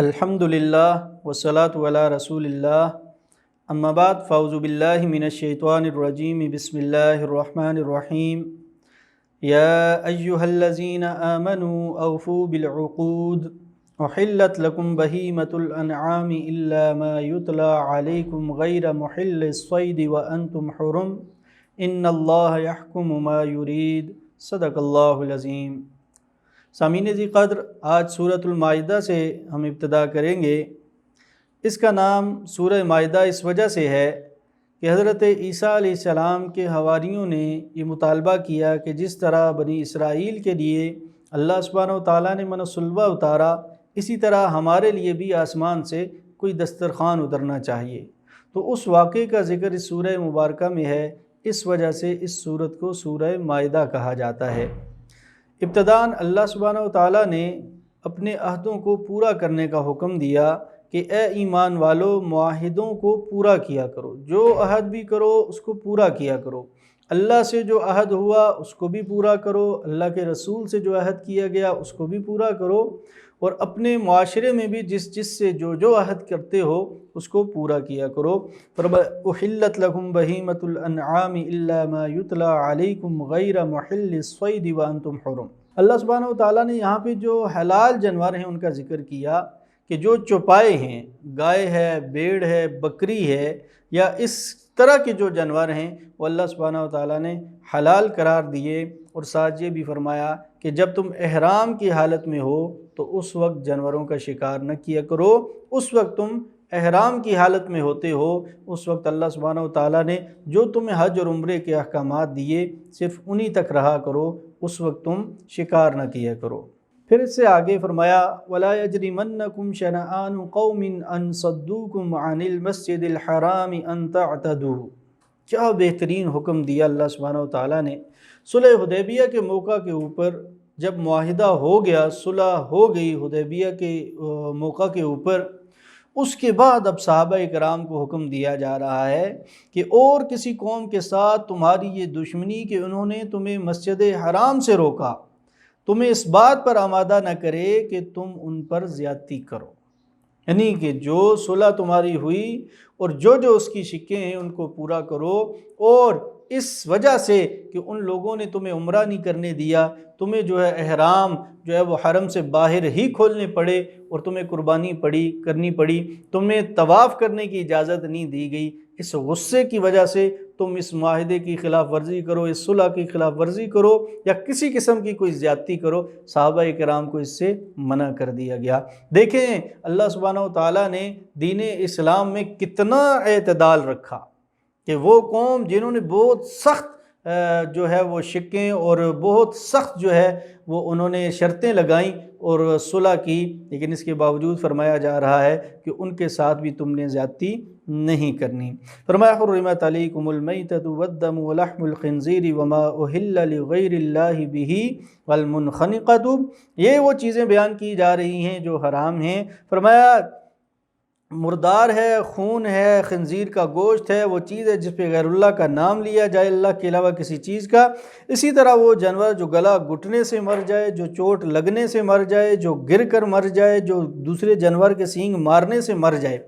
الحمدللہ والصلاة علی رسول اللہ اما بعد فاعوذ باللہ من الشیطان الرجیم بسم اللہ الرحمن الرحیم یا ایہا الذین آمنوا اوفوا بالعقود احلت لکم بہیمۃ الانعام الا ما یتلی علیکم غیر محل الصید وانتم حرم ان اللہ یحکم ما یرید صدق اللہ العظیم۔ سامعین ذی قدر، آج سورۃ المائدہ سے ہم ابتدا کریں گے۔ اس کا نام سورہ مائدہ اس وجہ سے ہے کہ حضرت عیسیٰ علیہ السلام کے حواریوں نے یہ مطالبہ کیا کہ جس طرح بنی اسرائیل کے لیے اللہ سبحانہ و تعالیٰ نے من و سلوہ اتارا، اسی طرح ہمارے لیے بھی آسمان سے کوئی دسترخوان اترنا چاہیے۔ تو اس واقعے کا ذکر اس سورہ مبارکہ میں ہے، اس وجہ سے اس سورت کو سورہ مائدہ کہا جاتا ہے۔ ابتداً اللہ سبحانہ و تعالیٰ نے اپنے عہدوں کو پورا کرنے کا حکم دیا کہ اے ایمان والو، معاہدوں کو پورا کیا کرو، جو عہد بھی کرو اس کو پورا کیا کرو۔ اللہ سے جو عہد ہوا اس کو بھی پورا کرو، اللہ کے رسول سے جو عہد کیا گیا اس کو بھی پورا کرو، اور اپنے معاشرے میں بھی جس سے جو عہد کرتے ہو اس کو پورا کیا کرو۔ احلت لکم بہیمۃ الانعام الا ما یتلی علیکم غیر محل الصید وانتم حرم۔ اللہ سبحانہ و تعالیٰ نے یہاں پہ جو حلال جانور ہیں ان کا ذکر کیا کہ جو چوپائے ہیں، گائے ہے، بھیڑ ہے، بکری ہے، یا اس طرح کے جو جانور ہیں وہ اللہ سبحانہ و تعالیٰ نے حلال قرار دیے، اور ساتھ یہ بھی فرمایا کہ جب تم احرام کی حالت میں ہو تو اس وقت جانوروں کا شکار نہ کیا کرو۔ اس وقت تم احرام کی حالت میں ہوتے ہو، اس وقت اللہ سبحانہ و تعالیٰ نے جو تمہیں حج اور عمرے کے احکامات دیے صرف انہی تک رہا کرو، اس وقت تم شکار نہ کیا کرو۔ پھر اس سے آگے فرمایا وَلَا يَجْرِمَنَّكُمْ شَنَآنُ قَوْمٍ أَن صَدُّوكُمْ عَنِ الْمَسْجِدِ الْحَرَامِ أَن تَعْتَدُوا۔ کیا بہترین حکم دیا اللہ سبحانہ و تعالیٰ نے۔ صلح حدیبیہ کے موقع کے اوپر جب معاہدہ ہو گیا، صلح ہو گئی حدیبیہ کے موقع کے اوپر، اس کے بعد اب صحابہ کرام کو حکم دیا جا رہا ہے کہ اور کسی قوم کے ساتھ تمہاری یہ دشمنی کہ انہوں نے تمہیں مسجد حرام سے روکا، تمہیں اس بات پر آمادہ نہ کرے کہ تم ان پر زیادتی کرو، یعنی کہ جو صلح تمہاری ہوئی اور جو اس کی شکیں ہیں ان کو پورا کرو، اور اس وجہ سے کہ ان لوگوں نے تمہیں عمرہ نہیں کرنے دیا، تمہیں جو ہے احرام جو ہے وہ حرم سے باہر ہی کھولنے پڑے، اور تمہیں قربانی کرنی پڑی، تمہیں طواف کرنے کی اجازت نہیں دی گئی۔ اس غصے کی وجہ سے تم اس معاہدے کی خلاف ورزی کرو، اس صلح کی خلاف ورزی کرو، یا کسی قسم کی کوئی زیادتی کرو۔ صحابہ کرام کو اس سے منع کر دیا گیا۔ دیکھیں اللہ سبحانہ و تعالیٰ نے دین اسلام میں کتنا اعتدال رکھا کہ وہ قوم جنہوں نے بہت سخت جو ہے وہ شکیں اور بہت سخت جو ہے وہ انہوں نے شرطیں لگائیں اور صلح کی، لیکن اس کے باوجود فرمایا جا رہا ہے کہ ان کے ساتھ بھی تم نے زیادتی نہیں کرنی۔ فرمایا حرمت علیکم المیتۃ والدم ولحم الخنزیر وما اہل لغیر اللہ بہ والمنخنقۃ۔ یہ وہ چیزیں بیان کی جا رہی ہیں جو حرام ہیں۔ فرمایا مردار ہے، خون ہے، خنزیر کا گوشت ہے، وہ چیز ہے جس پہ غیر اللہ کا نام لیا جائے اللہ کے علاوہ کسی چیز کا۔ اسی طرح وہ جانور جو گلا گھٹنے سے مر جائے، جو چوٹ لگنے سے مر جائے، جو گر کر مر جائے، جو دوسرے جانور کے سینگ مارنے سے مر جائے۔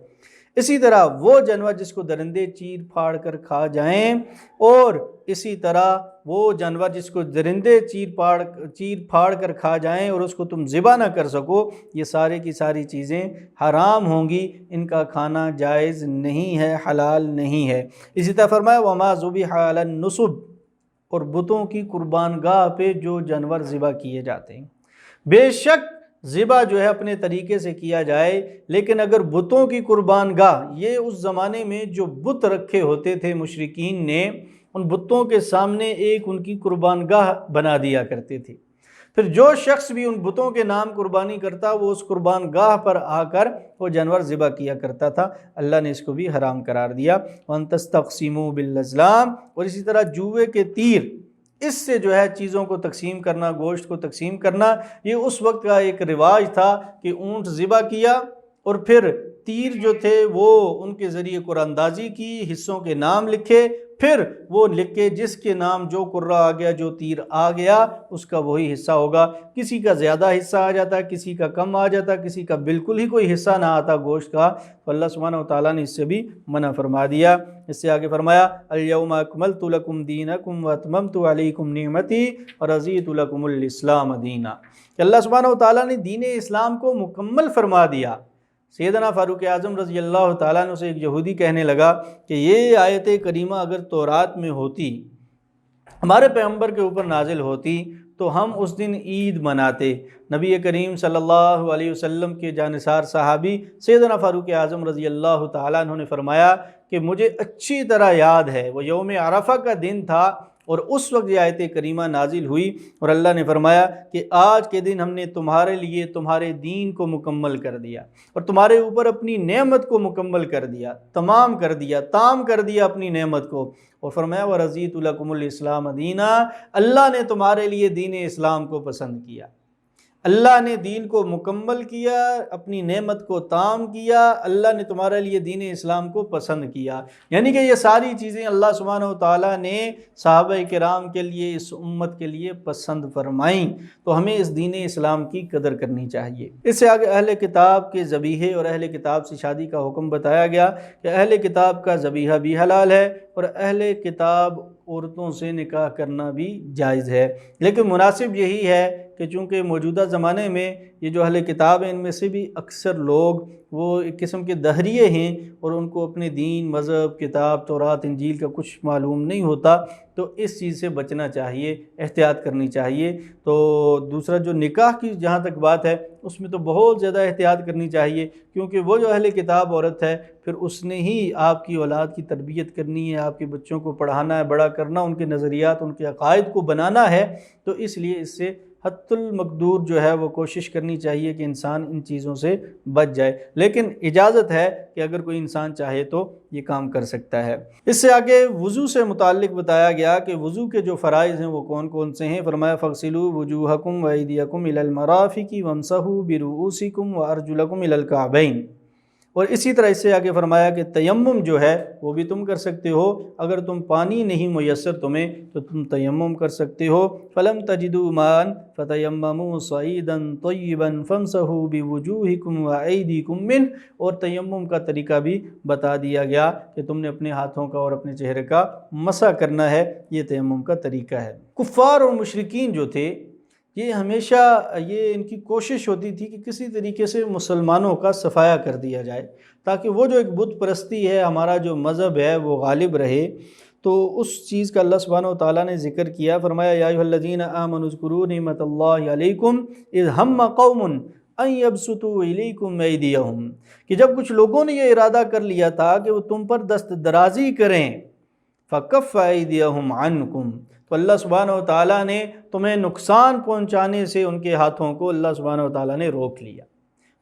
اسی طرح وہ جانور جس کو درندے چیر پھاڑ کر کھا جائیں، اور اسی طرح وہ جانور جس کو درندے چیر پھاڑ کر کھا جائیں اور اس کو تم ذبح نہ کر سکو، یہ سارے کی ساری چیزیں حرام ہوں گی، ان کا کھانا جائز نہیں ہے، حلال نہیں ہے۔ اسی طرح فرمایا وما ذبح علی النصب، اور بتوں کی قربان گاہ پہ جو جانور ذبح کیے جاتے ہیں۔ بے شک ذبح جو ہے اپنے طریقے سے کیا جائے، لیکن اگر بتوں کی قربان گاہ، یہ اس زمانے میں جو بت رکھے ہوتے تھے مشرکین نے، ان بتوں کے سامنے ایک ان کی قربان گاہ بنا دیا کرتے تھے، پھر جو شخص بھی ان بتوں کے نام قربانی کرتا وہ اس قربان گاہ پر آ کر وہ جانور ذبح کیا کرتا تھا۔ اللہ نے اس کو بھی حرام قرار دیا۔ وَأَن تَسْتَقْسِمُوا بِالْأَزْلَامِ، اور اسی طرح جوئے کے تیر، اس سے جو ہے چیزوں کو تقسیم کرنا، گوشت کو تقسیم کرنا، یہ اس وقت کا ایک رواج تھا کہ اونٹ ذبح کیا اور پھر تیر جو تھے وہ ان کے ذریعے قرآن اندازی کی، حصوں کے نام لکھے، پھر وہ لکھ کے جس کے نام جو قرہ آ گیا، جو تیر آ گیا، اس کا وہی حصہ ہوگا۔ کسی کا زیادہ حصہ آ جاتا، کسی کا کم آ جاتا، کسی کا بالکل ہی کوئی حصہ نہ آتا گوشت کا، تو اللہ سبحانہ و تعالیٰ نے اس سے بھی منع فرما دیا۔ اس سے آگے فرمایا الیوم اکملت لکم دینکم واتممت علیکم نعمتی ورضیت لکم الاسلام دینا، کہ اللہ سبحانہ و تعالیٰ نے دین اسلام کو مکمل فرما دیا۔ سیدنا فاروق اعظم رضی اللہ تعالیٰ عنہ سے ایک یہودی کہنے لگا کہ یہ آیت کریمہ اگر تورات میں ہوتی، ہمارے پیغمبر کے اوپر نازل ہوتی، تو ہم اس دن عید مناتے۔ نبی کریم صلی اللہ علیہ وسلم کے جانثار صحابی سیدنا فاروق اعظم رضی اللہ تعالیٰ عنہ نے فرمایا کہ مجھے اچھی طرح یاد ہے، وہ یوم عرفہ کا دن تھا اور اس وقت یہ آیت کریمہ نازل ہوئی، اور اللہ نے فرمایا کہ آج کے دن ہم نے تمہارے لیے تمہارے دین کو مکمل کر دیا اور تمہارے اوپر اپنی نعمت کو مکمل کر دیا، تمام کر دیا، تام کر دیا اپنی نعمت کو، اور فرمایا وَرَضِيتُ لَكُمُ الْإِسْلَامَ دِينًا، اللہ نے تمہارے لیے دین اسلام کو پسند کیا، اللہ نے دین کو مکمل کیا، اپنی نعمت کو تام کیا، اللہ نے تمہارے لیے دین اسلام کو پسند کیا۔ یعنی کہ یہ ساری چیزیں اللہ سبحانہ و تعالیٰ نے صحابہ کرام کے لیے، اس امت کے لیے پسند فرمائیں، تو ہمیں اس دین اسلام کی قدر کرنی چاہیے۔ اس سے آگے اہل کتاب کے ذبیحے اور اہل کتاب سے شادی کا حکم بتایا گیا کہ اہل کتاب کا ذبیحہ بھی حلال ہے اور اہل کتاب عورتوں سے نکاح کرنا بھی جائز ہے، لیکن مناسب یہی ہے کہ چونکہ موجودہ زمانے میں یہ جو اہل کتاب ہیں، ان میں سے بھی اکثر لوگ وہ ایک قسم کے دہریے ہیں اور ان کو اپنے دین، مذہب، کتاب، تورات، انجیل کا کچھ معلوم نہیں ہوتا، تو اس چیز سے بچنا چاہیے، احتیاط کرنی چاہیے۔ تو دوسرا جو نکاح کی جہاں تک بات ہے، اس میں تو بہت زیادہ احتیاط کرنی چاہیے، کیونکہ وہ جو اہل کتاب عورت ہے، پھر اس نے ہی آپ کی اولاد کی تربیت کرنی ہے، آپ کے بچوں کو پڑھانا ہے، بڑا کرنا، ان کے نظریات، ان کے عقائد کو بنانا ہے، تو اس لیے اس سے حد المقدور جو ہے وہ کوشش کرنی چاہیے کہ انسان ان چیزوں سے بچ جائے، لیکن اجازت ہے کہ اگر کوئی انسان چاہے تو یہ کام کر سکتا ہے۔ اس سے آگے وضو سے متعلق بتایا گیا کہ وضو کے جو فرائض ہیں وہ کون کون سے ہیں۔ فرمایا فَاغْسِلُوا وُجُوهَكُمْ وَأَيْدِيَكُمْ إِلَى الْمَرَافِقِ وَامْسَحُوا بِرُؤُوسِكُمْ وَأَرْجُلَكُمْ إِلَى الْكَعْبَيْنِ، اور اسی طرح اس سے آگے فرمایا کہ تیمم جو ہے وہ بھی تم کر سکتے ہو، اگر تم پانی نہیں میسر تمہیں تو تم تیمم کر سکتے ہو۔ فَلَمْ تَجِدُوا مَاءً فَتَيَمَّمُوا صَعِيدًا طَيِّبًا فَامْسَحُوا بِوُجُوهِكُمْ وَأَيْدِيكُمْ مِنْهُ، اور تیمم کا طریقہ بھی بتا دیا گیا کہ تم نے اپنے ہاتھوں کا اور اپنے چہرے کا مسح کرنا ہے، یہ تیمم کا طریقہ ہے۔ کفار اور مشرکین جو تھے، یہ ہمیشہ یہ ان کی کوشش ہوتی تھی کہ کسی طریقے سے مسلمانوں کا صفایا کر دیا جائے، تاکہ وہ جو ایک بت پرستی ہے، ہمارا جو مذہب ہے وہ غالب رہے۔ تو اس چیز کا اللہ سبحانہ و تعالیٰ نے ذکر کیا، فرمایا یا ایھا الذین آمنوا اذکروا نعمت اللہ علیکم اذ ہم قوم ان یبسطوا الیکم ایدیہم، کہ جب کچھ لوگوں نے یہ ارادہ کر لیا تھا کہ وہ تم پر دست درازی کریں، فکف ایدیہم عنکم، تو اللہ سبحانہ و تعالیٰ نے تمہیں نقصان پہنچانے سے ان کے ہاتھوں کو اللہ سبحانہ و تعالیٰ نے روک لیا۔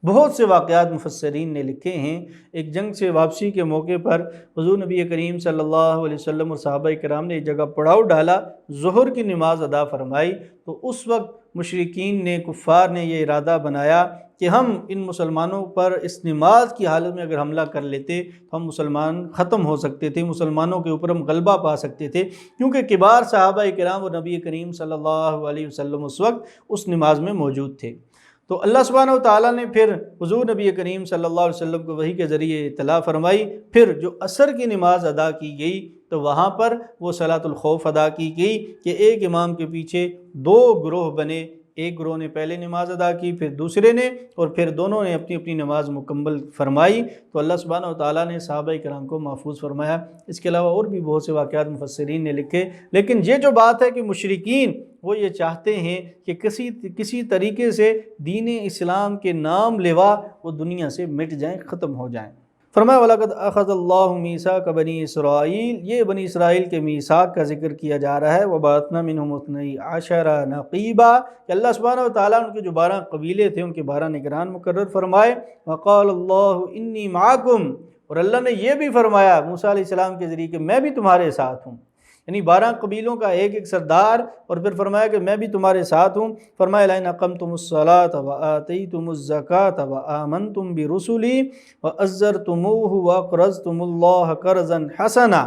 بہت سے واقعات مفسرین نے لکھے ہیں۔ ایک جنگ سے واپسی کے موقع پر حضور نبی کریم صلی اللہ علیہ وسلم اور صحابہ کرام نے ایک جگہ پڑاؤ ڈالا، ظہر کی نماز ادا فرمائی، تو اس وقت مشرکین نے، کفار نے یہ ارادہ بنایا کہ ہم ان مسلمانوں پر اس نماز کی حالت میں اگر حملہ کر لیتے تو ہم مسلمان ختم ہو سکتے تھے، مسلمانوں کے اوپر ہم غلبہ پا سکتے تھے، کیونکہ کبار صحابہ کرام اور نبی کریم صلی اللہ علیہ وسلم اس وقت اس نماز میں موجود تھے۔ تو اللہ سبحانہ و تعالیٰ نے پھر حضور نبی کریم صلی اللہ علیہ وسلم کو وحی کے ذریعے اطلاع فرمائی۔ پھر جو عصر کی نماز ادا کی گئی تو وہاں پر وہ صلاۃ الخوف ادا کی گئی کہ ایک امام کے پیچھے دو گروہ بنے، ایک گروہ نے پہلے نماز ادا کی، پھر دوسرے نے، اور پھر دونوں نے اپنی اپنی نماز مکمل فرمائی، تو اللہ سبحانہ و تعالیٰ نے صحابہ کرام کو محفوظ فرمایا۔ اس کے علاوہ اور بھی بہت سے واقعات مفسرین نے لکھے، لیکن یہ جو بات ہے کہ مشرکین وہ یہ چاہتے ہیں کہ کسی طریقے سے دین اسلام کے نام لیوا وہ دنیا سے مٹ جائیں، ختم ہو جائیں۔ فرمایا وَلَقَدْ أَخَذَ اللَّهُ مِيثَاقَ بَنِي إِسْرَائِيلَ، یہ بنی اسرائیل کے میثاق کا ذکر کیا جا رہا ہے۔ وَبَعَثْنَا مِنْهُمْ اثْنَيْ عَشَرَ نَقِيبًا، کہ اللہ سبحانہ و تعالیٰ ان کے جو 12 قبیلے تھے ان کے 12 نگران مقرر فرمائے۔ وَقَالَ اللَّهُ إِنِّي مَعَكُمْ، اور اللہ نے یہ بھی فرمایا موسیٰ علیہ السلام کے ذریعے کہ میں بھی تمہارے ساتھ ہوں، یعنی 12 قبیلوں کا ایک ایک سردار، اور پھر فرمایا کہ میں بھی تمہارے ساتھ ہوں۔ فرمایا لَئِنْ أَقَمْتُمُ الصَّلَاةَ وَآتَيْتُمُ الزَّكَاةَ وَآمَنْتُمْ بِرُسُلِي وَأَزَّرْتُمُوهُ وَأَقْرَضْتُمُ اللَّهَ قَرْضًا حَسَنًا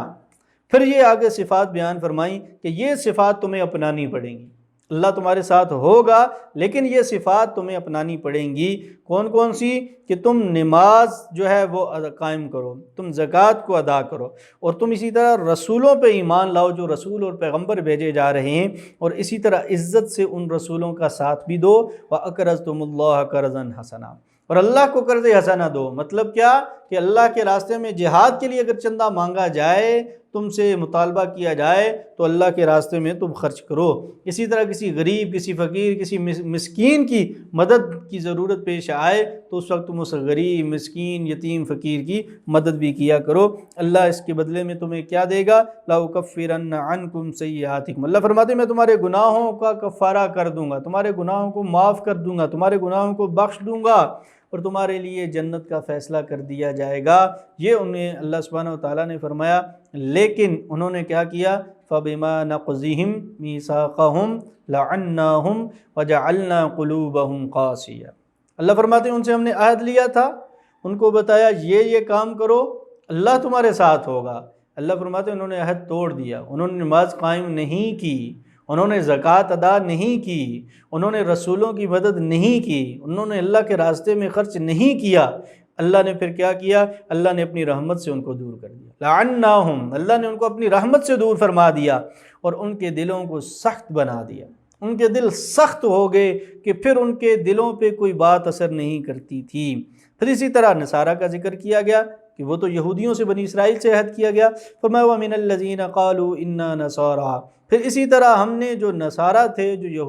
پھر یہ آگے صفات بیان فرمائیں کہ یہ صفات تمہیں اپنانی پڑیں گی، اللہ تمہارے ساتھ ہوگا لیکن یہ صفات تمہیں اپنانی پڑیں گی۔ کون کون سی؟ کہ تم نماز جو ہے وہ قائم کرو، تم زکوٰۃ کو ادا کرو، اور تم اسی طرح رسولوں پہ ایمان لاؤ جو رسول اور پیغمبر بھیجے جا رہے ہیں، اور اسی طرح عزت سے ان رسولوں کا ساتھ بھی دو۔ وَأَقْرَضْتُمُ اللَّهَ قَرْضًا حَسَنًا، اور اللہ کو قرض حسنہ دو۔ مطلب کیا؟ کہ اللہ کے راستے میں جہاد کے لیے اگر چندہ مانگا جائے، تم سے مطالبہ کیا جائے تو اللہ کے راستے میں تم خرچ کرو۔ اسی طرح کسی غریب، کسی فقیر، کسی مسکین کی مدد کی ضرورت پیش آئے تو اس وقت تم اس غریب، مسکین، یتیم، فقیر کی مدد بھی کیا کرو۔ اللہ اس کے بدلے میں تمہیں کیا دے گا؟ لَأُكَفِّرَنَّ عَنْكُمْ سَيِّئَاتِكُمْ، اللہ فرماتے ہیں میں تمہارے گناہوں کا کفارہ کر دوں گا، تمہارے گناہوں کو معاف کر دوں گا، تمہارے گناہوں کو بخش دوں گا، اور تمہارے لیے جنت کا فیصلہ کر دیا جائے گا۔ یہ انہیں اللہ سبحانہ و تعالیٰ نے فرمایا، لیکن انہوں نے کیا کیا؟ فَبِمَا نَقْضِهِمْ مِيثَاقَهُمْ لَعَنَّاهُمْ وَجَعَلْنَا قُلُوبَهُمْ قَاسِيَةً، اللہ فرماتے ہیں ان سے ہم نے عہد لیا تھا، ان کو بتایا یہ کام کرو، اللہ تمہارے ساتھ ہوگا۔ اللہ فرماتے ہیں انہوں نے عہد توڑ دیا، انہوں نے نماز قائم نہیں کی، انہوں نے زکوٰۃ ادا نہیں کی، انہوں نے رسولوں کی مدد نہیں کی، انہوں نے اللہ کے راستے میں خرچ نہیں کیا۔ اللہ نے پھر کیا کیا؟ اللہ نے اپنی رحمت سے ان کو دور کر دیا، لعناہم، اللہ نے ان کو اپنی رحمت سے دور فرما دیا اور ان کے دلوں کو سخت بنا دیا۔ ان کے دل سخت ہو گئے کہ پھر ان کے دلوں پہ کوئی بات اثر نہیں کرتی تھی۔ پھر اسی طرح نصارہ کا ذکر کیا گیا کہ وہ تو یہودیوں سے، بنی اسرائیل سے عہد کیا گیا، فَمَا وَمِنَ الَّذِينَ قَالُوا إِنَّا نَصَارَىٰ، پھر اسی طرح ہم نے جو نصارہ تھے، جو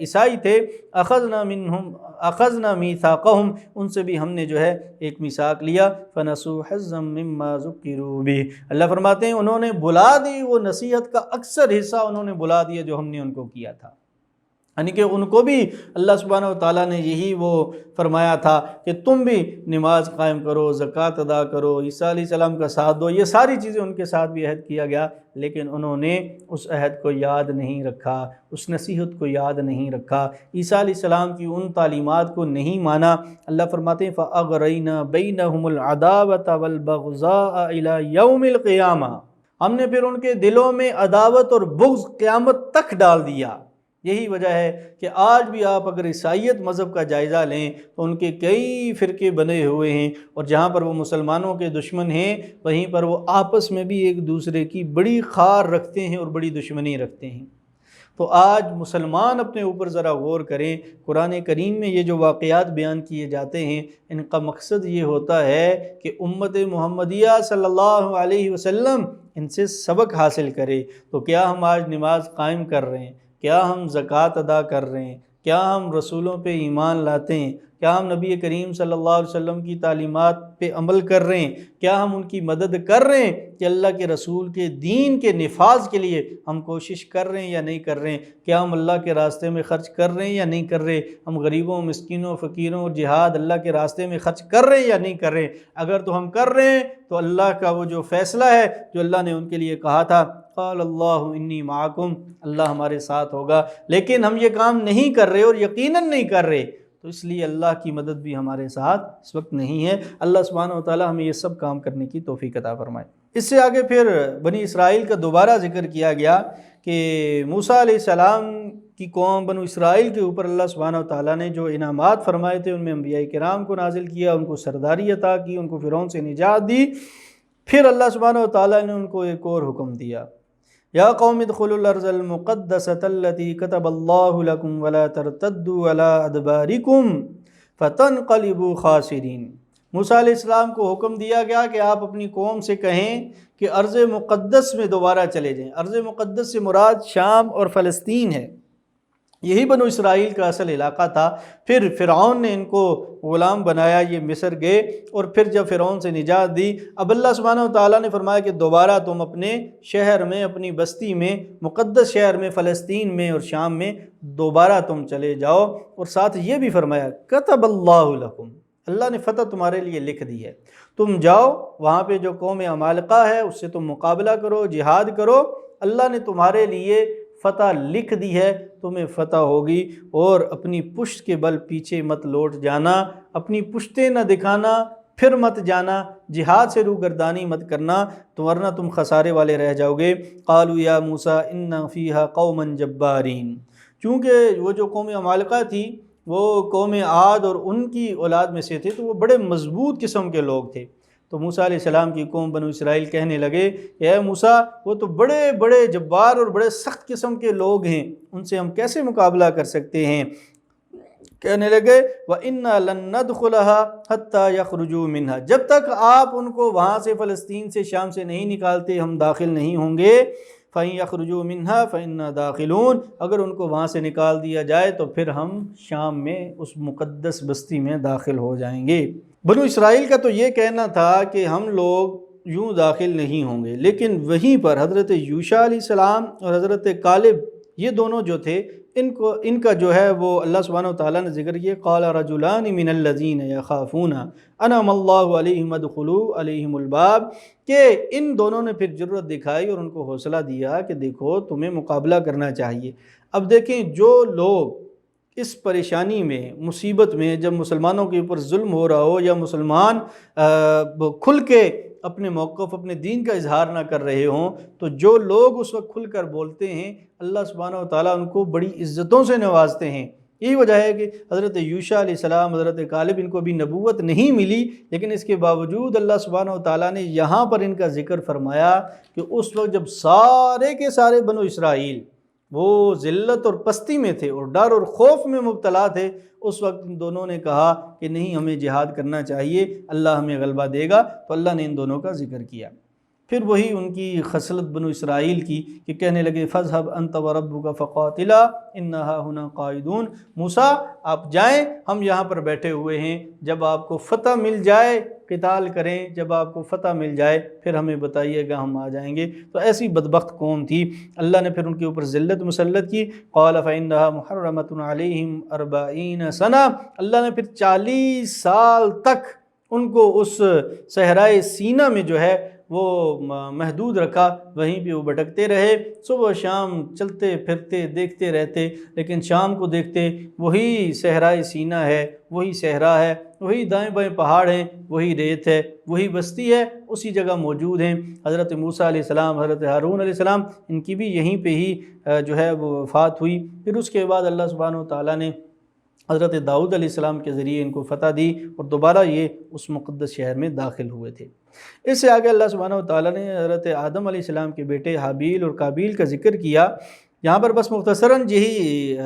عیسائی تھے، اخذنا میثاقہم، ان سے بھی ہم نے جو ہے ایک میثاق لیا، فنسوا حظا مما ذکروا بہ، اللہ فرماتے ہیں انہوں نے بلا دی وہ نصیحت کا اکثر حصہ، انہوں نے بلا دیا جو ہم نے ان کو کیا تھا۔ یعنی کہ ان کو بھی اللہ سبحانہ و تعالیٰ نے یہی وہ فرمایا تھا کہ تم بھی نماز قائم کرو، زکوٰۃ ادا کرو، عیسیٰ علیہ السلام کا ساتھ دو، یہ ساری چیزیں ان کے ساتھ بھی عہد کیا گیا، لیکن انہوں نے اس عہد کو یاد نہیں رکھا، اس نصیحت کو یاد نہیں رکھا، عیسیٰ علیہ السلام کی ان تعلیمات کو نہیں مانا۔ اللہ فرماتے ہیں فَأَغْرَيْنَا بَيْنَهُمُ الْعَدَاوَةَ وَالْبَغْضَاءَ إِلَى يَوْمِ الْقِيَامَةِ، ہم نے پھر ان کے دلوں میں عداوت اور بغض قیامت تک ڈال دیا۔ یہی وجہ ہے کہ آج بھی آپ اگر عیسائیت مذہب کا جائزہ لیں تو ان کے کئی فرقے بنے ہوئے ہیں، اور جہاں پر وہ مسلمانوں کے دشمن ہیں وہیں پر وہ آپس میں بھی ایک دوسرے کی بڑی خار رکھتے ہیں اور بڑی دشمنی رکھتے ہیں۔ تو آج مسلمان اپنے اوپر ذرا غور کریں، قرآن کریم میں یہ جو واقعات بیان کیے جاتے ہیں ان کا مقصد یہ ہوتا ہے کہ امت محمدیہ صلی اللہ علیہ وسلم ان سے سبق حاصل کرے۔ تو کیا ہم آج نماز قائم کر رہے ہیں؟ کیا ہم زکوٰۃ ادا کر رہے ہیں؟ کیا ہم رسولوں پہ ایمان لاتے ہیں؟ کیا ہم نبی کریم صلی اللہ علیہ وسلم کی تعلیمات پہ عمل کر رہے ہیں؟ کیا ہم ان کی مدد کر رہے ہیں کہ اللہ کے رسول کے دین کے نفاذ کے لیے ہم کوشش کر رہے ہیں یا نہیں کر رہے ہیں؟ کیا ہم اللہ کے راستے میں خرچ کر رہے ہیں یا نہیں کر رہے؟ ہم غریبوں، مسکینوں، فقیروں اور جہاد اللہ کے راستے میں خرچ کر رہے ہیں یا نہیں کر رہے؟ اگر تو ہم کر رہے ہیں تو اللہ کا وہ جو فیصلہ ہے جو اللہ نے ان کے لیے کہا تھا، قال اللہ انی معکم، اللہ ہمارے ساتھ ہوگا، لیکن ہم یہ کام نہیں کر رہے اور یقیناً نہیں کر رہے، تو اس لیے اللہ کی مدد بھی ہمارے ساتھ اس وقت نہیں ہے۔ اللہ سبحانہ و تعالیٰ ہمیں یہ سب کام کرنے کی توفیق عطا فرمائے۔ اس سے آگے پھر بنی اسرائیل کا دوبارہ ذکر کیا گیا کہ موسیٰ علیہ السلام کی قوم بنو اسرائیل کے اوپر اللہ سبحانہ و تعالیٰ نے جو انعامات فرمائے تھے ان میں انبیاء کرام کو نازل کیا، ان کو سرداری عطا کی، ان کو فرعون سے نجات دی۔ پھر اللہ سبحانہ و تعالیٰ نے ان کو ایک اور حکم دیا، یا قوم ادخلوا الارض المقدسۃ التی کتب اللہ لکم ولا ترتدوا علی ادبارکم فتنقلبوا خاسرین۔ موسیٰ علیہ السلام کو حکم دیا گیا کہ آپ اپنی قوم سے کہیں کہ ارض مقدس میں دوبارہ چلے جائیں۔ ارض مقدس سے مراد شام اور فلسطین ہے، یہی بنو اسرائیل کا اصل علاقہ تھا۔ پھر فرعون نے ان کو غلام بنایا، یہ مصر گئے، اور پھر جب فرعون سے نجات دی، اب اللہ سبحانہ و تعالیٰ نے فرمایا کہ دوبارہ تم اپنے شہر میں، اپنی بستی میں، مقدس شہر میں، فلسطین میں اور شام میں دوبارہ تم چلے جاؤ، اور ساتھ یہ بھی فرمایا کتب اللہ لکم، اللہ نے فتح تمہارے لیے لکھ دی ہے، تم جاؤ وہاں پہ جو قوم عمالقہ ہے اس سے تم مقابلہ کرو، جہاد کرو، اللہ نے تمہارے لیے فتح لکھ دی ہے، تمہیں فتح ہوگی، اور اپنی پشت کے بل پیچھے مت لوٹ جانا، اپنی پشتیں نہ دکھانا، پھر مت جانا، جہاد سے روگردانی مت کرنا، تو ورنہ تم خسارے والے رہ جاؤ گے۔ قالوا یا موسیٰ ان فیہا قوما جبارین، چونکہ وہ جو قوم عمالقہ تھی وہ قوم عاد اور ان کی اولاد میں سے تھے، تو وہ بڑے مضبوط قسم کے لوگ تھے۔ تو موسیٰ علیہ السلام کی قوم بنو اسرائیل کہنے لگے کہ اے موسیٰ، وہ تو بڑے بڑے جبار اور بڑے سخت قسم کے لوگ ہیں، ان سے ہم کیسے مقابلہ کر سکتے ہیں؟ کہنے لگے وَإِنَّا لَن نَّدْخُلَهَا حَتَّى يَخْرُجُوا مِنْهَا، جب تک آپ ان کو وہاں سے فلسطین سے شام سے نہیں نکالتے ہم داخل نہیں ہوں گے۔ فَإِن يَخْرُجُوا مِنْهَا فَإِنَّا دَاخِلُونَ، اگر ان کو وہاں سے نکال دیا جائے تو پھر ہم شام میں اس مقدس بستی میں داخل ہو جائیں گے۔ بنو اسرائیل کا تو یہ کہنا تھا کہ ہم لوگ یوں داخل نہیں ہوں گے، لیکن وہیں پر حضرت یوشع علیہ السلام اور حضرت کالب، یہ دونوں جو تھے، ان کا جو ہے وہ اللہ سبحانہ وتعالیٰ نے ذکر کیا، قال رجلان من الذین یخافون انعم اللہ علیہم ادخلوا علیہم الباب، کہ ان دونوں نے پھر جرأت دکھائی اور ان کو حوصلہ دیا کہ دیکھو تمہیں مقابلہ کرنا چاہیے۔ اب دیکھیں، جو لوگ اس پریشانی میں، مصیبت میں، جب مسلمانوں کے اوپر ظلم ہو رہا ہو یا مسلمان کھل کے اپنے موقف، اپنے دین کا اظہار نہ کر رہے ہوں، تو جو لوگ اس وقت کھل کر بولتے ہیں اللہ سبحانہ وتعالیٰ ان کو بڑی عزتوں سے نوازتے ہیں۔ یہی وجہ ہے کہ حضرت یوشع علیہ السلام، حضرت کالب، ان کو بھی نبوت نہیں ملی، لیکن اس کے باوجود اللہ سبحانہ وتعالیٰ نے یہاں پر ان کا ذکر فرمایا کہ اس وقت جب سارے کے سارے بنو اسرائیل وہ ذلت اور پستی میں تھے اور ڈر اور خوف میں مبتلا تھے، اس وقت ان دونوں نے کہا کہ نہیں، ہمیں جہاد کرنا چاہیے، اللہ ہمیں غلبہ دے گا، تو اللہ نے ان دونوں کا ذکر کیا۔ پھر وہی ان کی خصلت بنو اسرائیل کی کہ کہنے لگے فَاذْهَبْ أَنْتَ وَرَبُّكَ فَقَاتِلَا إِنَّهَا هُنَا قَاعِدُونَ، موسیٰ آپ جائیں، ہم یہاں پر بیٹھے ہوئے ہیں، جب آپ کو فتح مل جائے قتال کریں، جب آپ کو فتح مل جائے پھر ہمیں بتائیے گا، ہم آ جائیں گے۔ تو ایسی بدبخت قوم تھی، اللہ نے پھر ان کے اوپر ذلت مسلط کی۔ قَالَ فَإِنَّهَا مُحَرَّمَةٌ عَلَيْهِمْ 40 سنة، اللہ نے پھر 40 سال تک ان کو اس صحرائے سینا میں جو ہے وہ محدود رکھا، وہیں پہ وہ بھٹکتے رہے، صبح شام چلتے پھرتے دیکھتے رہتے، لیکن شام کو دیکھتے وہی صحرائے سینا ہے، وہی صحرا ہے، وہی دائیں بائیں پہاڑ ہیں، وہی ریت ہے، وہی بستی ہے، اسی جگہ موجود ہیں۔ حضرت موسیٰ علیہ السلام، حضرت ہارون علیہ السلام، ان کی بھی یہیں پہ ہی جو ہے وہ وفات ہوئی۔ پھر اس کے بعد اللہ سبحانہ وتعالیٰ نے حضرت داؤد علیہ السلام کے ذریعے ان کو فتح دی اور دوبارہ یہ اس مقدس شہر میں داخل ہوئے تھے۔ اس سے آگے اللہ سبحانہ وتعالیٰ نے حضرت آدم علیہ السلام کے بیٹے حابیل اور قابیل کا ذکر کیا۔ یہاں پر بس مختصراً یہی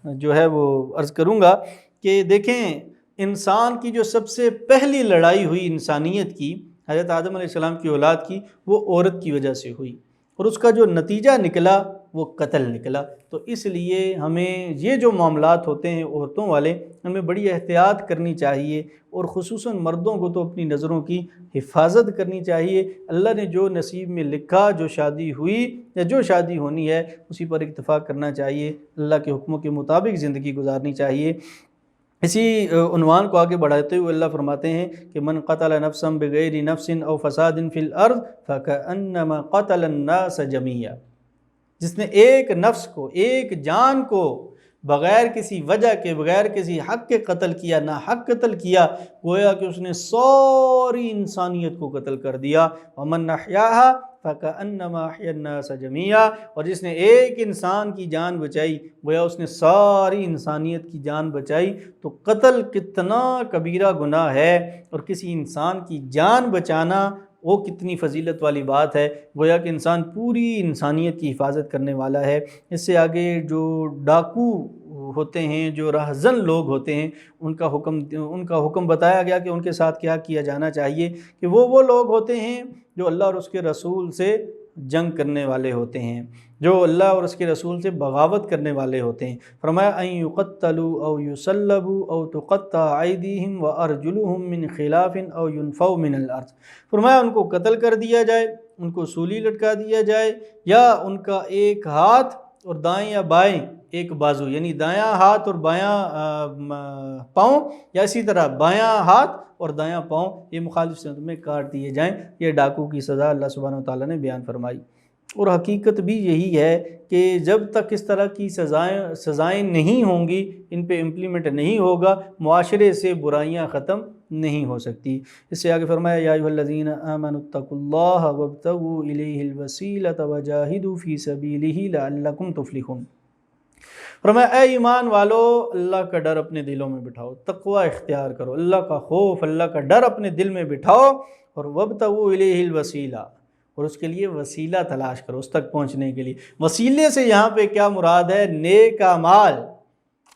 جو ہے وہ عرض کروں گا کہ دیکھیں، انسان کی جو سب سے پہلی لڑائی ہوئی انسانیت کی، حضرت آدم علیہ السلام کی اولاد کی، وہ عورت کی وجہ سے ہوئی، اور اس کا جو نتیجہ نکلا وہ قتل نکلا۔ تو اس لیے ہمیں یہ جو معاملات ہوتے ہیں عورتوں والے، ہمیں بڑی احتیاط کرنی چاہیے، اور خصوصاً مردوں کو تو اپنی نظروں کی حفاظت کرنی چاہیے۔ اللہ نے جو نصیب میں لکھا، جو شادی ہوئی یا جو شادی ہونی ہے، اسی پر اکتفا کرنا چاہیے، اللہ کے حکموں کے مطابق زندگی گزارنی چاہیے۔ اسی عنوان کو آگے بڑھاتے ہوئے اللہ فرماتے ہیں کہ من قتل نفسا بغیر نفس او فساد فی الارض فکأنما قتل الناس جميعا، جس نے ایک نفس کو، ایک جان کو بغیر کسی وجہ کے، بغیر کسی حق کے قتل کیا، نہ حق قتل کیا، گویا کہ اس نے ساری انسانیت کو قتل کر دیا۔ ومن احیاها فکأنما احیا الناس جميعا، اور جس نے ایک انسان کی جان بچائی، گویا اس نے ساری انسانیت کی جان بچائی۔ تو قتل کتنا کبیرہ گناہ ہے، اور کسی انسان کی جان بچانا وہ کتنی فضیلت والی بات ہے، گویا کہ انسان پوری انسانیت کی حفاظت کرنے والا ہے۔ اس سے آگے جو ڈاکو ہوتے ہیں، جو رہزن لوگ ہوتے ہیں، ان کا حکم بتایا گیا کہ ان کے ساتھ کیا کیا جانا چاہیے، کہ وہ لوگ ہوتے ہیں جو اللہ اور اس کے رسول سے جنگ کرنے والے ہوتے ہیں، جو اللہ اور اس کے رسول سے بغاوت کرنے والے ہوتے ہیں۔ فرمایا ان یقتلوا او یصلبوا او تقطع ایدیہم وارجلہم من خلاف او ینفوا من الارض، فرمایا ان کو قتل کر دیا جائے، ان کو سولی لٹکا دیا جائے، یا ان کا ایک ہاتھ اور دائیں یا بائیں ایک بازو، یعنی دایاں ہاتھ اور بایاں پاؤں، یا اسی طرح بایاں ہاتھ اور دایاں پاؤں یہ مخالف سمت میں کاٹ دیے جائیں۔ یہ ڈاکو کی سزا اللہ سبحانہ وتعالیٰ نے بیان فرمائی۔ اور حقیقت بھی یہی ہے کہ جب تک اس طرح کی سزائیں نہیں ہوں گی، ان پہ امپلیمنٹ نہیں ہوگا، معاشرے سے برائیاں ختم نہیں ہو سکتی۔ اس سے آگے فرمایا یا ایھا الذین آمنوا اتقوا اللہ وابتغوا الیہ الوسیلۃ وجاہدوا فی سبیلہ لعلکم تفلحون۔ فرمایا اے ایمان والو، اللہ کا ڈر اپنے دلوں میں بٹھاؤ، تقوی اختیار کرو، اللہ کا خوف، اللہ کا ڈر اپنے دل میں بٹھاؤ، اور وابتغوا الیہ الوسیلہ، اور اس کے لیے وسیلہ تلاش کرو، اس تک پہنچنے کے لیے۔ وسیلے سے یہاں پہ کیا مراد ہے؟ نیک اعمال۔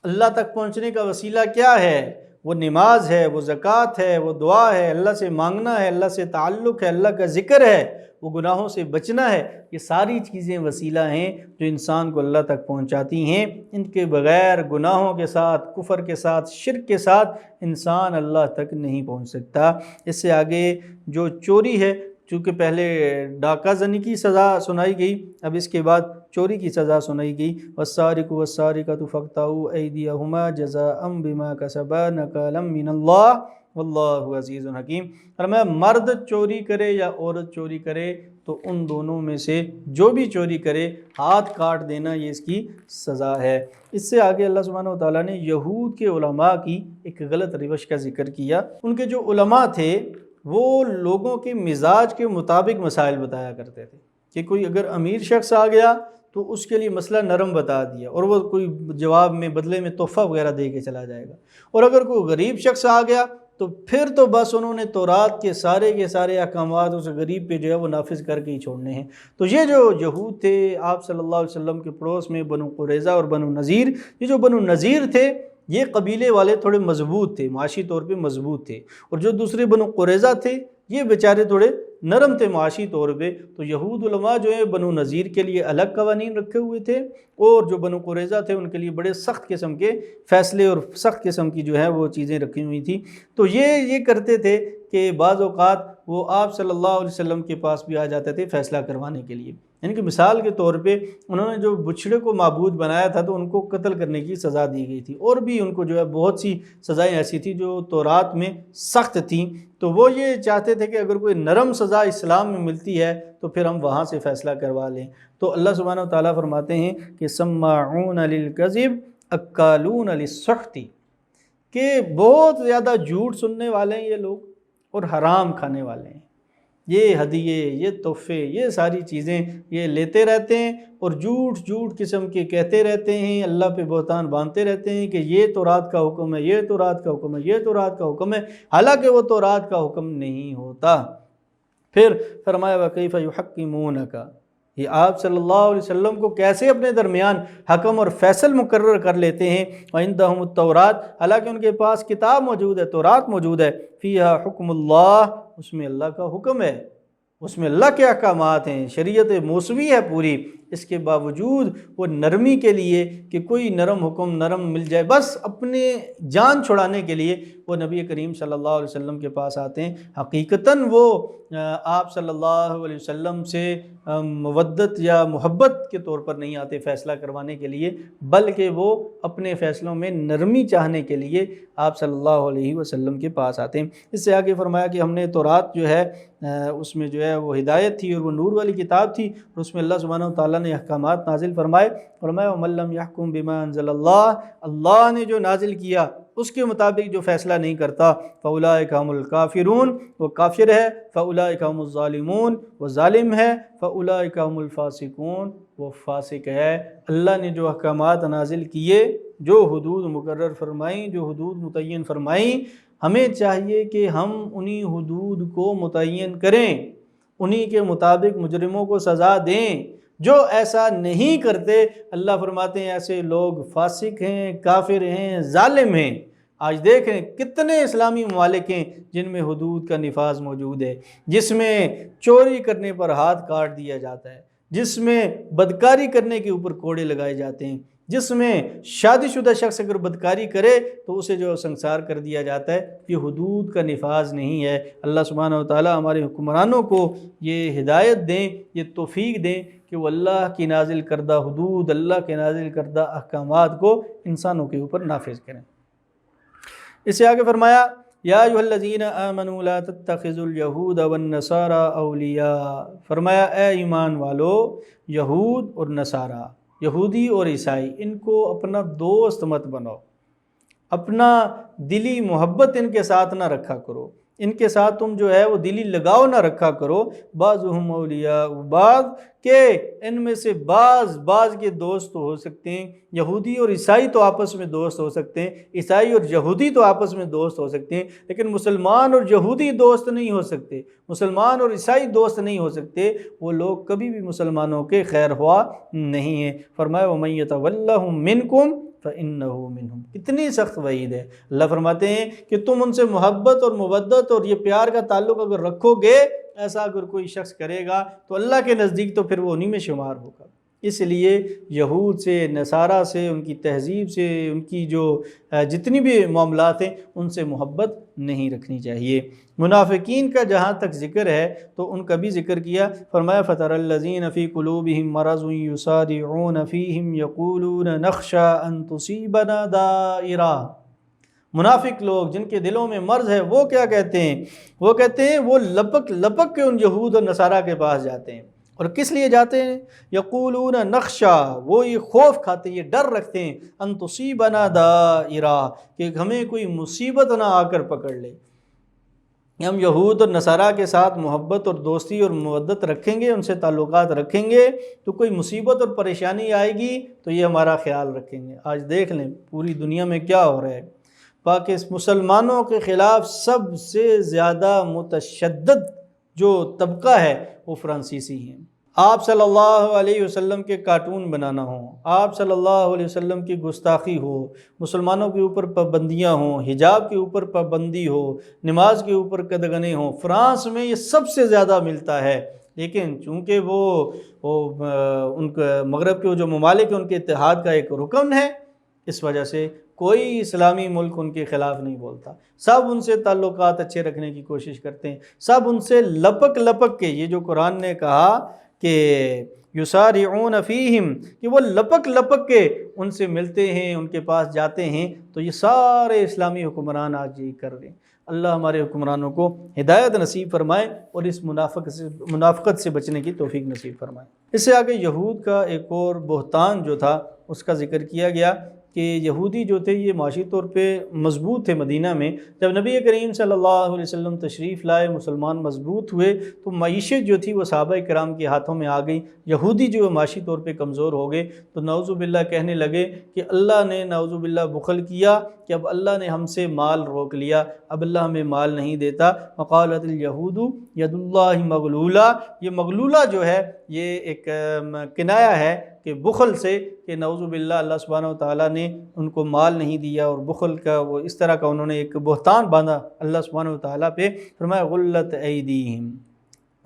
اللہ تک پہنچنے کا وسیلہ کیا ہے؟ وہ نماز ہے، وہ زکوٰۃ ہے، وہ دعا ہے، اللہ سے مانگنا ہے، اللہ سے تعلق ہے، اللہ کا ذکر ہے، وہ گناہوں سے بچنا ہے۔ یہ ساری چیزیں وسیلہ ہیں جو انسان کو اللہ تک پہنچاتی ہیں۔ ان کے بغیر گناہوں کے ساتھ، کفر کے ساتھ، شرک کے ساتھ انسان اللہ تک نہیں پہنچ سکتا۔ اس سے آگے جو چوری ہے، چونکہ پہلے ڈاکہ زنی کی سزا سنائی گئی، اب اس کے بعد چوری کی سزا سنائی گئی۔ والسارق والسارقۃ فاقطعوا ایدیہما جزاء بما کسبا نکالا من اللہ واللہ عزیز حکیم۔ فرمایا مرد چوری کرے یا عورت چوری کرے تو ان دونوں میں سے جو بھی چوری کرے ہاتھ کاٹ دینا، یہ اس کی سزا ہے۔ اس سے آگے اللہ سبحانہ و تعالیٰ نے یہود کے علماء کی ایک غلط روش کا ذکر کیا۔ ان کے جو علماء تھے وہ لوگوں کے مزاج کے مطابق مسائل بتایا کرتے تھے، کہ کوئی اگر امیر شخص آ گیا تو اس کے لیے مسئلہ نرم بتا دیا، اور وہ کوئی جواب میں بدلے میں تحفہ وغیرہ دے کے چلا جائے گا، اور اگر کوئی غریب شخص آ گیا تو پھر تو بس انہوں نے تورات کے سارے احکامات اس غریب پہ جو ہے وہ نافذ کر کے ہی چھوڑنے ہیں۔ تو یہ جو یہود تھے آپ صلی اللہ علیہ وسلم کے پڑوس میں، بنو قریظہ اور بنو نذیر، یہ جو بنو نذیر تھے یہ قبیلے والے تھوڑے مضبوط تھے، معاشی طور پہ مضبوط تھے، اور جو دوسرے بنو قریظہ تھے یہ بیچارے تھوڑے نرم تھے معاشی طور پہ۔ تو یہود علماء جو ہے بنو نذیر کے لیے الگ قوانین رکھے ہوئے تھے، اور جو بنو قریظہ تھے ان کے لیے بڑے سخت قسم کے فیصلے اور سخت قسم کی جو ہے وہ چیزیں رکھی ہوئی تھیں۔ تو یہ کرتے تھے کہ بعض اوقات وہ آپ صلی اللہ علیہ وسلم کے پاس بھی آ جاتے تھے فیصلہ کروانے کے لیے۔ یعنی کہ مثال کے طور پہ انہوں نے جو بچھڑے کو معبود بنایا تھا تو ان کو قتل کرنے کی سزا دی گئی تھی، اور بھی ان کو جو ہے بہت سی سزائیں ایسی تھیں جو تورات میں سخت تھیں۔ تو وہ یہ چاہتے تھے کہ اگر کوئی نرم سزا اسلام میں ملتی ہے تو پھر ہم وہاں سے فیصلہ کروا لیں۔ تو اللہ سبحانہ و تعالیٰ فرماتے ہیں کہ سماعون للکذب اکالون للسحت، کہ بہت زیادہ جھوٹ سننے والے ہیں یہ لوگ، اور حرام کھانے والے ہیں۔ یہ ہدیے، یہ تحفے، یہ ساری چیزیں یہ لیتے رہتے ہیں، اور جھوٹ قسم کے کہتے رہتے ہیں، اللہ پہ بہتان باندھتے رہتے ہیں کہ یہ تورات کا حکم ہے، یہ تورات کا حکم ہے، یہ تورات کا حکم ہے، حالانکہ وہ تورات کا حکم نہیں ہوتا۔ پھر فرمایا وَكَيْفَ يُحَكِّمُونَكَ، یہ آپ صلی اللہ علیہ وسلم کو کیسے اپنے درمیان حکم اور فیصل مقرر کر لیتے ہیں۔ وَعِنْدَهُمُ التَّوْرَاۃ، حالانکہ ان کے پاس کتاب موجود ہے، تورات موجود ہے، فِيهَا حُكْمُ اللَّهِ، اس میں اللہ کا حکم ہے، اس میں اللہ کے احکامات ہیں، شریعت موسوی ہے پوری۔ اس کے باوجود وہ نرمی کے لیے کہ کوئی نرم حکم نرم مل جائے، بس اپنے جان چھڑانے کے لیے وہ نبی کریم صلی اللہ علیہ وسلم کے پاس آتے ہیں۔ حقیقتاً وہ آپ صلی اللہ علیہ وسلم سے مودت یا محبت کے طور پر نہیں آتے فیصلہ کروانے کے لیے، بلکہ وہ اپنے فیصلوں میں نرمی چاہنے کے لیے آپ صلی اللہ علیہ وسلم کے پاس آتے ہیں۔ اس سے آگے فرمایا کہ ہم نے تورات جو ہے اس میں جو ہے وہ ہدایت تھی اور وہ نور والی کتاب تھی، اور اس میں اللہ سبحانہ و تعالیٰ نے احکامات نازل فرمائے۔ وَمَن لَّمْ يَحْكُم بِمَا أَنزَلَ اللَّهُ، اللہ نے جو نازل کیا اس کے مطابق جو فیصلہ نہیں کرتا، فَأُولَٰئِكَ هُمُ الْكَافِرُونَ، وہ کافر ہے، فَأُولَٰئِكَ هُمُ الظَّالِمُونَ، وہ ظالم ہے، فَأُولَٰئِكَ هُمُ الْفَاسِقُونَ، وہ فاسق ہے۔ اللہ نے جو احکامات نازل کیے، جو حدود مقرر فرمائیں، جو حدود متعین فرمائیں، ہمیں چاہیے کہ ہم انہی حدود کو متعین کریں، انہی کے مطابق مجرموں کو سزا دیں۔ جو ایسا نہیں کرتے، اللہ فرماتے ہیں ایسے لوگ فاسق ہیں، کافر ہیں، ظالم ہیں۔ آج دیکھیں کتنے اسلامی ممالک ہیں جن میں حدود کا نفاذ موجود ہے، جس میں چوری کرنے پر ہاتھ کاٹ دیا جاتا ہے، جس میں بدکاری کرنے کے اوپر کوڑے لگائے جاتے ہیں، جس میں شادی شدہ شخص اگر بدکاری کرے تو اسے جو سنسار کر دیا جاتا ہے۔ یہ حدود کا نفاذ نہیں ہے۔ اللہ سبحانہ و تعالیٰ ہمارے حکمرانوں کو یہ ہدایت دیں، یہ توفیق دیں کہ وہ اللہ کی نازل کردہ حدود، اللہ کے نازل کردہ احکامات کو انسانوں کے اوپر نافذ کریں۔ اس سے آگے فرمایا یا ایھا الذین آمنوا لا تتخذوا اليہود والنصارى اولیاء، فرمایا اے ایمان والو، یہود اور نصارہ، یہودی اور عیسائی، ان کو اپنا دوست مت بناؤ۔ اپنا دلی محبت ان کے ساتھ نہ رکھا کرو، ان کے ساتھ تم جو ہے وہ دلی لگاؤ نہ رکھا کرو، بعضهم اولیاء بعض، کہ ان میں سے بعض کے دوست ہو سکتے ہیں، یہودی اور عیسائی تو آپس میں دوست ہو سکتے ہیں، عیسائی اور یہودی تو آپس میں دوست ہو سکتے ہیں، لیکن مسلمان اور یہودی دوست نہیں ہو سکتے، مسلمان اور عیسائی دوست نہیں ہو سکتے، وہ لوگ کبھی بھی مسلمانوں کے خیر خواہ نہیں ہیں۔ فرمایا وَمَن يَتَوَلَّهُم مِّنكُمْ فَإِنَّهُ مِنْهُمْ، کتنی سخت وعید ہے۔ اللہ فرماتے ہیں کہ تم ان سے محبت اور مودت اور یہ پیار کا تعلق اگر رکھو گے، ایسا اگر کوئی شخص کرے گا تو اللہ کے نزدیک تو پھر وہ انہی میں شمار ہوگا۔ اس لیے یہود سے، نصارہ سے، ان کی تہذیب سے، ان کی جو جتنی بھی معاملات ہیں ان سے محبت نہیں رکھنی چاہیے۔ منافقین کا جہاں تک ذکر ہے تو ان کا بھی ذکر کیا، فرمایا فَتَرَى الَّذِينَ فِي قُلُوبِهِم مَّرَضٌ يُسَارِعُونَ فِيهِمْ يَقُولُونَ نَخْشَىٰ أَن تُصِيبَنَا دَائِرَةٌ، منافق لوگ جن کے دلوں میں مرض ہے وہ کیا کہتے ہیں؟ وہ کہتے ہیں، وہ لپک کے ان یہود اور نصارہ کے پاس جاتے ہیں، اور کس لیے جاتے ہیں؟ یقولون نخشا، وہ یہ خوف کھاتے ہیں، یہ ڈر رکھتے ہیں، ان تصیبنا دائرہ، کہ ہمیں کوئی مصیبت نہ آ کر پکڑ لے۔ ہم یہود اور نصارہ کے ساتھ محبت اور دوستی اور مودت رکھیں گے، ان سے تعلقات رکھیں گے، تو کوئی مصیبت اور پریشانی آئے گی تو یہ ہمارا خیال رکھیں گے۔ آج دیکھ لیں پوری دنیا میں کیا ہو رہا ہے، مسلمانوں کے خلاف سب سے زیادہ متشدد جو طبقہ ہے وہ فرانسیسی ہیں۔ آپ صلی اللہ علیہ وسلم کے کارٹون بنانا ہوں، آپ صلی اللہ علیہ وسلم کی گستاخی ہو، مسلمانوں کے اوپر پابندیاں ہوں، حجاب کے اوپر پابندی ہو، نماز کے اوپر قدغنیں ہوں، فرانس میں یہ سب سے زیادہ ملتا ہے۔ لیکن چونکہ وہ ان کا مغرب کے جو ممالک ہیں ان کے اتحاد کا ایک رکن ہے، اس وجہ سے کوئی اسلامی ملک ان کے خلاف نہیں بولتا، سب ان سے تعلقات اچھے رکھنے کی کوشش کرتے ہیں، سب ان سے لپک کے، یہ جو قرآن نے کہا کہ یسارعون فیہم، کہ وہ لپک کے ان سے ملتے ہیں، ان کے پاس جاتے ہیں، تو یہ سارے اسلامی حکمران آج یہی کر رہے ہیں۔ اللہ ہمارے حکمرانوں کو ہدایت نصیب فرمائے اور اس منافقت سے بچنے کی توفیق نصیب فرمائے۔ اس سے آگے یہود کا ایک اور بہتان جو تھا اس کا ذکر کیا گیا کہ یہودی جو تھے یہ معاشی طور پہ مضبوط تھے مدینہ میں۔ جب نبی کریم صلی اللہ علیہ وسلم تشریف لائے، مسلمان مضبوط ہوئے، تو معیشت جو تھی وہ صحابہ کرام کے ہاتھوں میں آ گئی، یہودی جو معاشی طور پہ کمزور ہو گئے، تو نعوذ باللہ کہنے لگے کہ اللہ نے نعوذ باللہ بخل کیا، کہ اب اللہ نے ہم سے مال روک لیا، اب اللہ ہمیں مال نہیں دیتا۔ وقالت الیہود ید اللہ مغلولہ، یہ مغلولہ جو ہے یہ ایک کنایہ ہے کہ بخل سے، کہ نعوذ باللہ اللہ سبحانہ وتعالیٰ نے ان کو مال نہیں دیا، اور بخل کا وہ اس طرح کا انہوں نے ایک بہتان باندھا اللہ سبحانہ وتعالیٰ پہ۔ فرمایا غلت ایدیہم،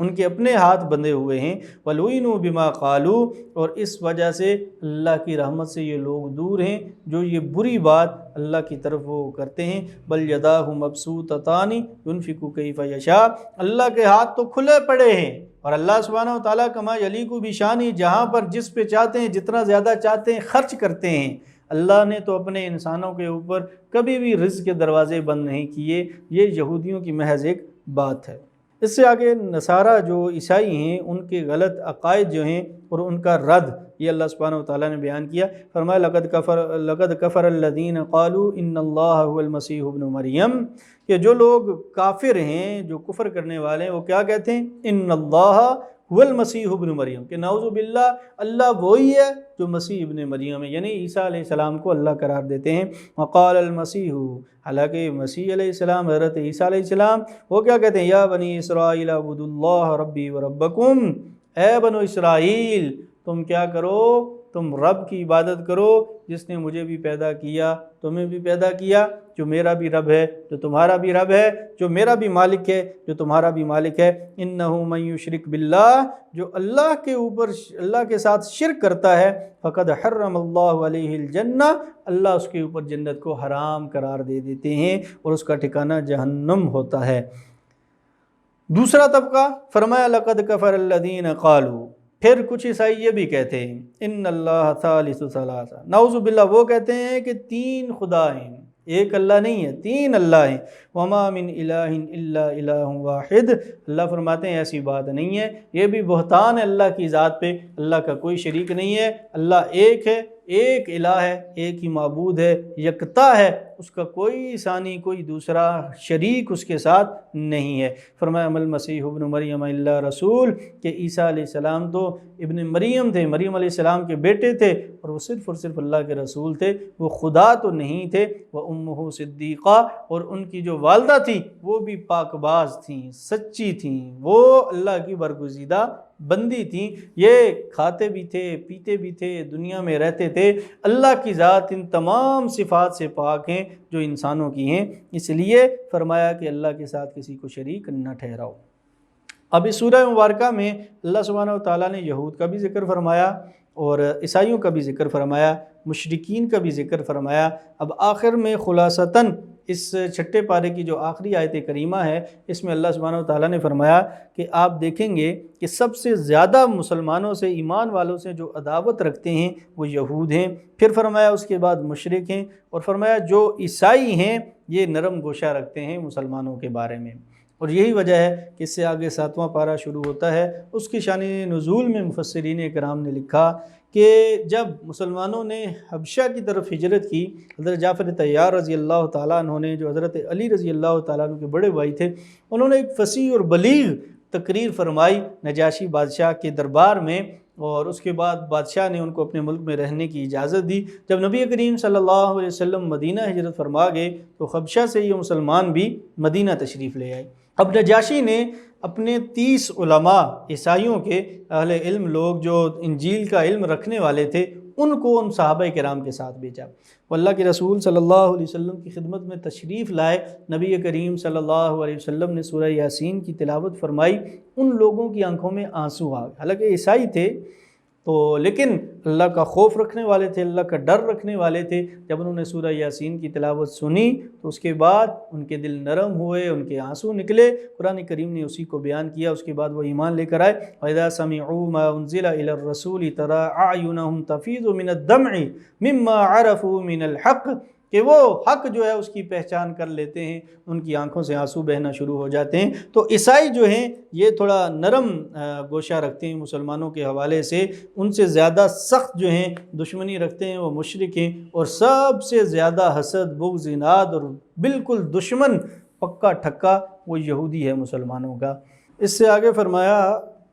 ان کے اپنے ہاتھ بندھے ہوئے ہیں، وَلُعِنُوا بِمَا قَالُوا، اور اس وجہ سے اللہ کی رحمت سے یہ لوگ دور ہیں جو یہ بری بات اللہ کی طرف وہ کرتے ہیں۔ بل یداہ مبسوطتان ينفق کیف یشاء، اللہ کے ہاتھ تو کھلے پڑے ہیں، اور اللہ سبحانہ وتعالیٰ کما یلیق بشانی، جہاں پر جس پہ چاہتے ہیں، جتنا زیادہ چاہتے ہیں خرچ کرتے ہیں۔ اللہ نے تو اپنے انسانوں کے اوپر کبھی بھی رزق کے دروازے بند نہیں کیے، یہ یہودیوں کی محض ایک بات ہے۔ اس سے آگے نصارہ جو عیسائی ہیں ان کے غلط عقائد جو ہیں اور ان کا رد، یہ اللہ سبحانہ وتعالیٰ نے بیان کیا۔ فرمایا لقد کفر الذین قالوا ان اللہ هو المسیح ابن مریم، کہ جو لوگ کافر ہیں، جو کفر کرنے والے ہیں، وہ کیا کہتے ہیں؟ ان اللہ هو المسیح ابن مریم، کہ نعوذ باللہ اللہ وہی ہے جو مسیح ابن مریم ہے، یعنی عیسیٰ علیہ السلام کو اللہ قرار دیتے ہیں۔ وقال المسیح، حالانکہ مسیح علیہ السلام، حضرت عیسیٰ علیہ السلام، وہ کیا کہتے ہیں؟ یا بنی اسرائیل اعبدوا اللہ ربی وربکم، اے بنو اسرائیل تم کیا کرو؟ تم رب کی عبادت کرو جس نے مجھے بھی پیدا کیا، تمہیں بھی پیدا کیا، جو میرا بھی رب ہے، جو تمہارا بھی رب ہے، جو میرا بھی مالک ہے، جو تمہارا بھی مالک ہے۔ انہ من یشرک باللہ، جو اللہ کے اوپر اللہ کے ساتھ شرک کرتا ہے، فقد حرم اللہ علیہ الجنہ، اللہ اس کے اوپر جنت کو حرام قرار دے دیتے ہیں اور اس کا ٹھکانہ جہنم ہوتا ہے۔ دوسرا طبقہ، فرمایا لقد کفر الذین قالوا، پھر کچھ عیسائی یہ بھی کہتے ہیں ان اللہ ثالث ثلاثہ، نعوذ باللہ وہ کہتے ہیں کہ تین خدا ہیں، ایک اللہ نہیں ہے، تین اللہ ہیں۔ وما من الہ الا الہ واحد، اللہ فرماتے ہیں ایسی بات نہیں ہے، یہ بھی بہتان ہے اللہ کی ذات پہ، اللہ کا کوئی شریک نہیں ہے، اللہ ایک ہے، ایک الہ ہے، ایک ہی معبود ہے، یکتا ہے، اس کا کوئی ثانی، کوئی دوسرا شریک اس کے ساتھ نہیں ہے۔ فرمایا مل مسیح ابن مریم الا رسول، کہ عیسیٰ علیہ السلام تو ابن مریم تھے، مریم علیہ السلام کے بیٹے تھے، اور وہ صرف اور صرف اللہ کے رسول تھے، وہ خدا تو نہیں تھے۔ وَأُمُّهُ صِدِّيقَةٌ، اور ان کی جو والدہ تھی وہ بھی پاک باز تھیں، سچی تھیں، وہ اللہ کی برگزیدہ بندی تھیں، یہ کھاتے بھی تھے، پیتے بھی تھے، دنیا میں رہتے تھے۔ اللہ کی ذات ان تمام صفات سے پاک ہیں جو انسانوں کی ہیں، اس لیے فرمایا کہ اللہ کے ساتھ کسی کو شریک نہ ٹھہراؤ۔ اب اس سورہ مبارکہ میں اللہ سبحانہ و تعالیٰ نے یہود کا بھی ذکر فرمایا اور عیسائیوں کا بھی ذکر فرمایا، مشرکین کا بھی ذکر فرمایا۔ اب آخر میں خلاصتاً اس چھٹے پارے کی جو آخری آیت کریمہ ہے، اس میں اللہ سبحانہ و تعالیٰ نے فرمایا کہ آپ دیکھیں گے کہ سب سے زیادہ مسلمانوں سے، ایمان والوں سے جو عداوت رکھتے ہیں وہ یہود ہیں، پھر فرمایا اس کے بعد مشرک ہیں، اور فرمایا جو عیسائی ہیں یہ نرم گوشہ رکھتے ہیں مسلمانوں کے بارے میں۔ اور یہی وجہ ہے کہ اس سے آگے 7واں پارہ شروع ہوتا ہے۔ اس کی شان نزول میں مفسرین کرام نے لکھا کہ جب مسلمانوں نے حبشہ کی طرف ہجرت کی، حضرت جعفر طیار رضی اللہ تعالیٰ عنہ نے، جو حضرت علی رضی اللہ تعالیٰ عنہ کے بڑے بھائی تھے، انہوں نے ایک فصیح اور بلیغ تقریر فرمائی نجاشی بادشاہ کے دربار میں، اور اس کے بعد بادشاہ نے ان کو اپنے ملک میں رہنے کی اجازت دی۔ جب نبی کریم صلی اللہ علیہ وسلم مدینہ ہجرت فرما گئے تو حبشہ سے یہ مسلمان بھی مدینہ تشریف لے آئے۔ اب نجاشی نے اپنے 30 علماء، عیسائیوں کے اہل علم لوگ جو انجیل کا علم رکھنے والے تھے، ان کو ان صحابہ کرام کے ساتھ بھیجا۔ وہ اللہ کے رسول صلی اللہ علیہ وسلم کی خدمت میں تشریف لائے، نبی کریم صلی اللہ علیہ وسلم نے سورہ یاسین کی تلاوت فرمائی، ان لوگوں کی آنکھوں میں آنسو آ گئے، حالانکہ عیسائی تھے تو لیکن اللہ کا خوف رکھنے والے تھے، اللہ کا ڈر رکھنے والے تھے۔ جب انہوں نے سورہ یاسین کی تلاوت سنی تو اس کے بعد ان کے دل نرم ہوئے، ان کے آنسو نکلے۔ قرآن کریم نے اسی کو بیان کیا، اس کے بعد وہ ایمان لے کر آئے۔ وَإِذَا سَمِعُوا مَا أُنزِلَ إِلَى الرَّسُولِ تَرَىٰ أَعْيُنَهُمْ تَفِيضُ مِنَ الدَّمْعِ مِمَّا عَرَفُوا مِنَ الْحَقِّ، کہ وہ حق جو ہے اس کی پہچان کر لیتے ہیں، ان کی آنکھوں سے آنسو بہنا شروع ہو جاتے ہیں۔ تو عیسائی جو ہیں یہ تھوڑا نرم گوشہ رکھتے ہیں مسلمانوں کے حوالے سے، ان سے زیادہ سخت جو ہیں دشمنی رکھتے ہیں وہ مشرک ہیں، اور سب سے زیادہ حسد، بغض، اناد اور بالکل دشمن پکا ٹھکا وہ یہودی ہے مسلمانوں کا۔ اس سے آگے فرمایا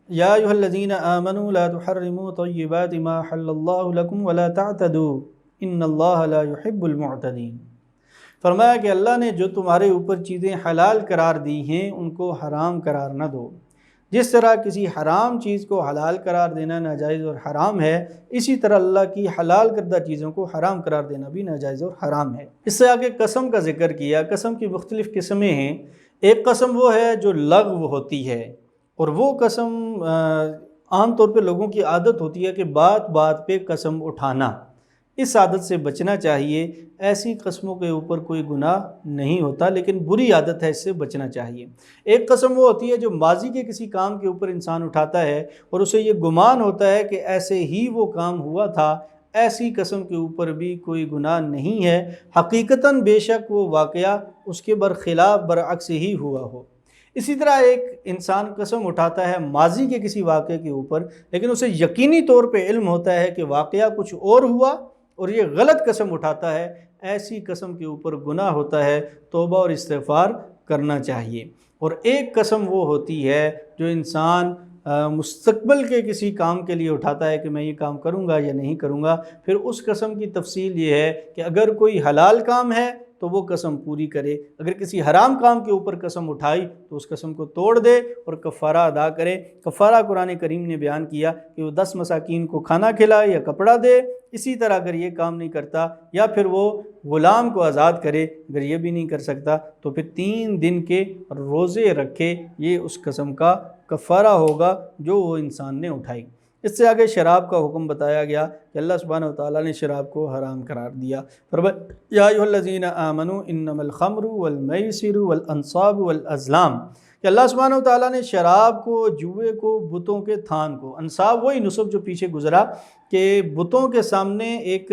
یا ایھا الذین آمنوا لا تحرموا طیبات ما حل اللہ لکم ولا تعتدوا ان اللہ لا يحب المعتدین۔ فرمایا کہ اللہ نے جو تمہارے اوپر چیزیں حلال قرار دی ہیں ان کو حرام قرار نہ دو۔ جس طرح کسی حرام چیز کو حلال قرار دینا ناجائز اور حرام ہے، اسی طرح اللہ کی حلال کردہ چیزوں کو حرام قرار دینا بھی ناجائز اور حرام ہے۔ اس سے آگے قسم کا ذکر کیا۔ قسم کی مختلف قسمیں ہیں۔ ایک قسم وہ ہے جو لغو ہوتی ہے، اور وہ قسم عام طور پہ لوگوں کی عادت ہوتی ہے کہ بات بات پہ قسم اٹھانا، اس عادت سے بچنا چاہیے۔ ایسی قسموں کے اوپر کوئی گناہ نہیں ہوتا، لیکن بری عادت ہے، اس سے بچنا چاہیے۔ ایک قسم وہ ہوتی ہے جو ماضی کے کسی کام کے اوپر انسان اٹھاتا ہے اور اسے یہ گمان ہوتا ہے کہ ایسے ہی وہ کام ہوا تھا، ایسی قسم کے اوپر بھی کوئی گناہ نہیں ہے، حقیقتاً بے شک وہ واقعہ اس کے برخلاف برعکس ہی ہوا ہو۔ اسی طرح ایک انسان قسم اٹھاتا ہے ماضی کے کسی واقعے کے اوپر، لیکن اسے یقینی طور پہ علم ہوتا ہے کہ واقعہ کچھ اور ہوا اور یہ غلط قسم اٹھاتا ہے، ایسی قسم کے اوپر گناہ ہوتا ہے، توبہ اور استغفار کرنا چاہیے۔ اور ایک قسم وہ ہوتی ہے جو انسان مستقبل کے کسی کام کے لیے اٹھاتا ہے کہ میں یہ کام کروں گا یا نہیں کروں گا، پھر اس قسم کی تفصیل یہ ہے کہ اگر کوئی حلال کام ہے تو وہ قسم پوری کرے، اگر کسی حرام کام کے اوپر قسم اٹھائی تو اس قسم کو توڑ دے اور کفارہ ادا کرے۔ کفارہ قرآن کریم نے بیان کیا کہ وہ 10 مساکین کو کھانا کھلائے یا کپڑا دے۔ اسی طرح اگر یہ کام نہیں کرتا یا پھر وہ غلام کو آزاد کرے، اگر یہ بھی نہیں کر سکتا تو پھر 3 دن کے روزے رکھے، یہ اس قسم کا کفارہ ہوگا جو وہ انسان نے اٹھائی۔ اس سے آگے شراب کا حکم بتایا گیا کہ اللہ سبحانہ وتعالیٰ نے شراب کو حرام قرار دیا۔ فرمایا یا ایھا الذین آمنوا انما الخمر والمیسر والانصاب والازلام، کہ اللہ سبحانہ وتعالیٰ نے شراب کو، جوئے کو، بتوں کے تھان کو، انصاب وہی نصب جو پیچھے گزرا کہ بتوں کے سامنے ایک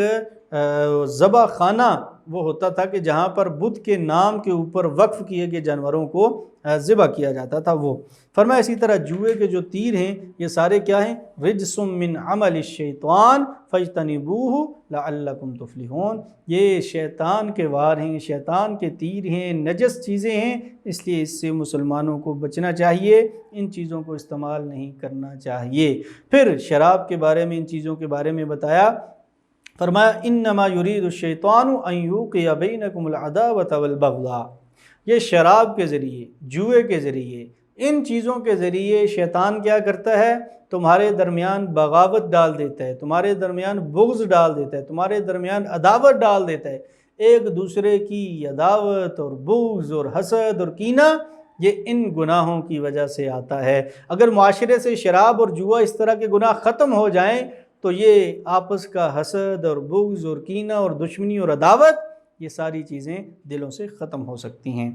ذبح خانہ وہ ہوتا تھا کہ جہاں پر بت کے نام کے اوپر وقف کیے گئے جانوروں کو ذبح کیا جاتا تھا وہ۔ فرمایا اسی طرح جوئے کے جو تیر ہیں یہ سارے کیا ہیں؟ رجس من عمل الشیطان فاجتنبوہ لعلکم تفلحون، یہ شیطان کے وار ہیں، شیطان کے تیر ہیں، نجس چیزیں ہیں، اس لیے اس سے مسلمانوں کو بچنا چاہیے، ان چیزوں کو استعمال نہیں کرنا چاہیے۔ پھر شراب کے بارے میں، ان چیزوں کے بارے میں بتایا، فرمایا انما یرید الشیطان ان یوقع بینکم العداوۃ والبغضاء، یہ شراب کے ذریعے، جوئے کے ذریعے، ان چیزوں کے ذریعے شیطان کیا کرتا ہے؟ تمہارے درمیان بغاوت ڈال دیتا ہے، تمہارے درمیان بغض ڈال دیتا ہے، تمہارے درمیان عداوت ڈال دیتا ہے، ایک دوسرے کی عداوت اور بغض اور حسد اور کینہ، یہ ان گناہوں کی وجہ سے آتا ہے۔ اگر معاشرے سے شراب اور جوا اس طرح کے گناہ ختم ہو جائیں تو یہ آپس کا حسد اور بغض اور کینہ اور دشمنی اور عداوت، یہ ساری چیزیں دلوں سے ختم ہو سکتی ہیں۔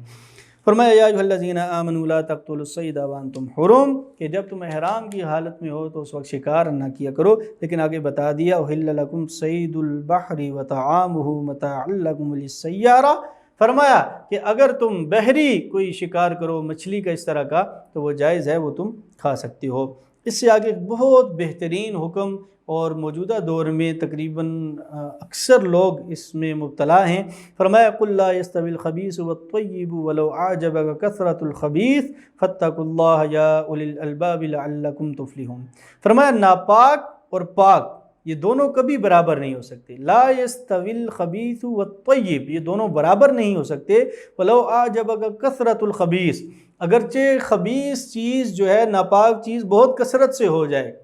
فرمایا یا ایھا الذین آمنوا لا تقتلوا الصید وانتم حرم، کہ جب تم احرام کی حالت میں ہو تو اس وقت شکار نہ کیا کرو، لیکن آگے بتا دیا احل لکم صید البحر وطعامہ متاعا لکم وللسیارہ، فرمایا کہ اگر تم بحری کوئی شکار کرو مچھلی کا اس طرح کا تو وہ جائز ہے، وہ تم کھا سکتے ہو۔ اس سے آگے بہت بہترین حکم، اور موجودہ دور میں تقریباً اکثر لوگ اس میں مبتلا ہیں۔ فرمایا قل لا یستوی الخبیث والطیب ولو اعجبک کثرۃ الخبیث فاتقوا اللہ یا اولی الالباب لعلکم تفلحون، فرمایا ناپاک اور پاک یہ دونوں کبھی برابر نہیں ہو سکتے، لا یستوی الخبیث والطیب، یہ دونوں برابر نہیں ہو سکتے، ولو اعجبک کثرۃ الخبیث، اگرچہ خبیث چیز جو ہے، ناپاک چیز بہت کثرت سے ہو جائے۔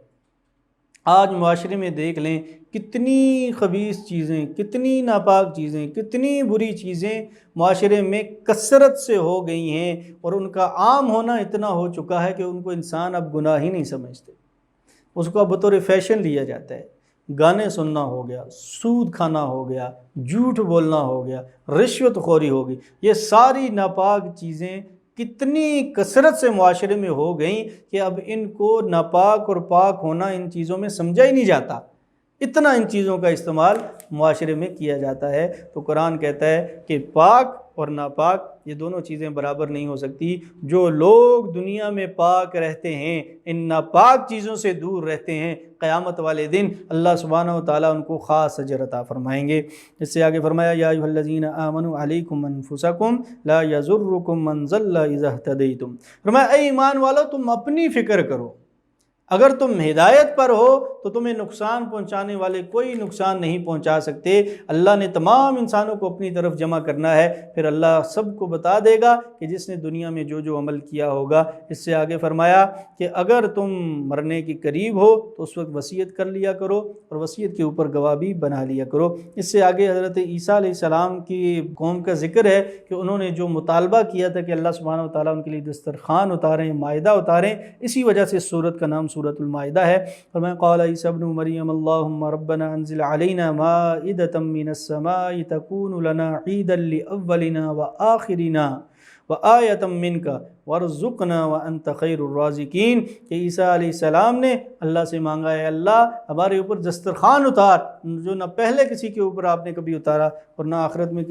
آج معاشرے میں دیکھ لیں کتنی خبیث چیزیں، کتنی ناپاک چیزیں، کتنی بری چیزیں معاشرے میں کثرت سے ہو گئی ہیں، اور ان کا عام ہونا اتنا ہو چکا ہے کہ ان کو انسان اب گناہ ہی نہیں سمجھتے، اس کو اب بطور فیشن لیا جاتا ہے۔ گانے سننا ہو گیا، سود کھانا ہو گیا، جھوٹ بولنا ہو گیا، رشوت خوری ہو گئی، یہ ساری ناپاک چیزیں کتنی کثرت سے معاشرے میں ہو گئیں کہ اب ان کو ناپاک اور پاک ہونا ان چیزوں میں سمجھا ہی نہیں جاتا، اتنا ان چیزوں کا استعمال معاشرے میں کیا جاتا ہے۔ تو قرآن کہتا ہے کہ پاک اور ناپاک یہ دونوں چیزیں برابر نہیں ہو سکتی۔ جو لوگ دنیا میں پاک رہتے ہیں، ان ناپاک چیزوں سے دور رہتے ہیں، قیامت والے دن اللہ سبحانہ و تعالیٰ ان کو خاص اجر عطا فرمائیں گے۔ اس سے آگے فرمایا یا ایھا الذین آمنوا علیکم انفسکم لا یضرکم من ضل اذا اہتدیتم، فرمایا اے ایمان والو تم اپنی فکر کرو، اگر تم ہدایت پر ہو تو تمہیں نقصان پہنچانے والے کوئی نقصان نہیں پہنچا سکتے۔ اللہ نے تمام انسانوں کو اپنی طرف جمع کرنا ہے، پھر اللہ سب کو بتا دے گا کہ جس نے دنیا میں جو جو عمل کیا ہوگا۔ اس سے آگے فرمایا کہ اگر تم مرنے کے قریب ہو تو اس وقت وصیت کر لیا کرو، اور وصیت کے اوپر گواہ بھی بنا لیا کرو۔ اس سے آگے حضرت عیسیٰ علیہ السلام کی قوم کا ذکر ہے کہ انہوں نے جو مطالبہ کیا تھا کہ اللہ سبحانہ و تعالیٰ ان کے لیے دسترخوان اتاریں، مائدہ اتاریں، اسی وجہ سے سورت کا نام سورۃ المائدہ ہے۔ فرمایا قال عیسیٰ ابن مریم اللہم ربنا انزل علینا مائدۃ من السماء تکون لنا عیدا لاولنا وآخرنا وآیۃ منک وارزقنا وانت خیر الرازقین، کہ عیسیٰ علیہ السلام نے اللہ سے مانگا ہے اللہ ہمارے اوپر دسترخوان اتار، جو نہ پہلے کسی کے اوپر آپ نے کبھی اتارا اور نہ آخرت میں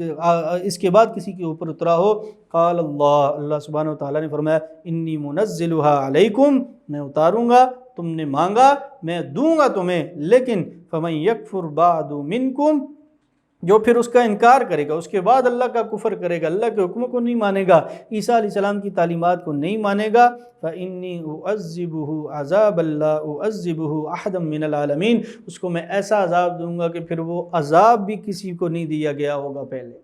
اس کے بعد کسی کے اوپر اترا ہو۔ قال اللہ سبحانہ و تعالیٰ نے فرمایا انی منزلها علیکم، میں اتاروں گا، تم نے مانگا میں دوں گا تمہیں، لیکن فمن یکفر بعد منکم، جو پھر اس کا انکار کرے گا، اس کے بعد اللہ کا کفر کرے گا، اللہ کے حکم کو نہیں مانے گا، عیسیٰ علیہ السلام کی تعلیمات کو نہیں مانے گا، فإنی اعذبہ عذابا لا اعذبہ احدا من العالمین، اس کو میں ایسا عذاب دوں گا کہ پھر وہ عذاب بھی کسی کو نہیں دیا گیا ہوگا پہلے۔